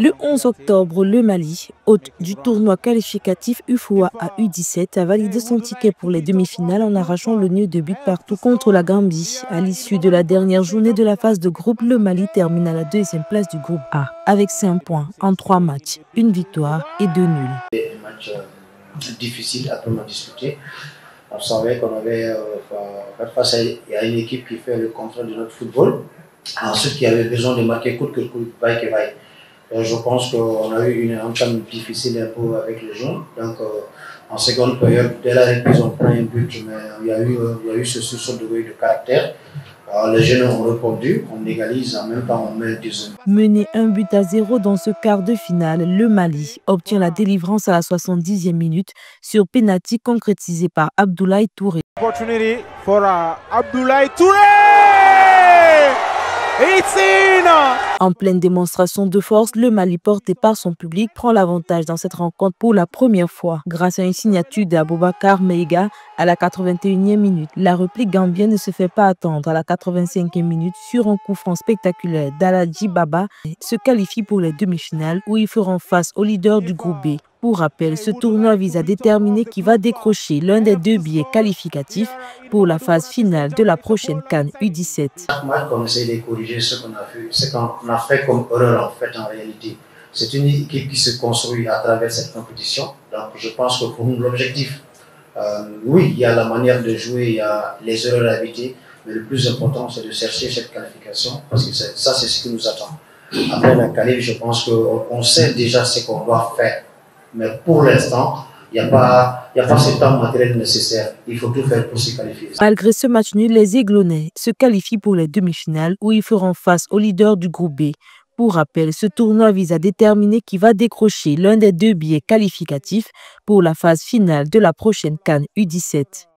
Le 11 octobre, le Mali, hôte du tournoi qualificatif UFOA à U17, a validé son ticket pour les demi-finales en arrachant le nul de but partout contre la Gambie. À l'issue de la dernière journée de la phase de groupe, le Mali termine à la deuxième place du groupe A avec 5 points en 3 matchs, une victoire et 2 nuls. Un match difficile à disputer. On savait qu'on avait face à une équipe qui fait le contraire de notre football. Ensuite, qui avait besoin de marquer coûte que coûte, vaille que vaille. Je pense qu'on a eu une entame difficile un peu avec les jeunes. Donc, en seconde période, dès la reprise, on prend un but, mais il y a eu ce sursaut de caractère. Les jeunes ont répondu, on égalise, en même temps on met le deuxième. Mené 1-0 dans ce quart de finale, le Mali obtient la délivrance à la 70e minute sur pénalty concrétisé par Abdoulaye Touré. Opportunity for Abdoulaye Touré! It's in! En pleine démonstration de force, le Mali, porté par son public, prend l'avantage dans cette rencontre pour la première fois, grâce à une signature d'Aboubacar Meiga à la 81e minute. La réplique gambienne ne se fait pas attendre à la 85e minute sur un coup franc spectaculaire d'Aladji Baba, se qualifie pour les demi-finales où ils feront face au leader du groupe B. Pour rappel, ce tournoi vise à déterminer qui va décrocher l'un des 2 billets qualificatifs pour la phase finale de la prochaine CAN U17. Chaque match, on essaie de corriger ce qu'on a fait comme erreur en réalité. C'est une équipe qui se construit à travers cette compétition. Donc je pense que pour nous, l'objectif, oui, il y a la manière de jouer, il y a les erreurs à éviter, mais le plus important, c'est de chercher cette qualification, parce que ça, c'est ce qui nous attend. Après la qualif, je pense qu'on sait déjà ce qu'on doit faire. Mais pour l'instant, il n'y a pas ce temps matériel nécessaire. Il faut tout faire pour se qualifier. Malgré ce match nul, les Aiglonnais se qualifient pour les demi-finales où ils feront face au leader du groupe B. Pour rappel, ce tournoi vise à déterminer qui va décrocher l'un des 2 billets qualificatifs pour la phase finale de la prochaine CAN U17.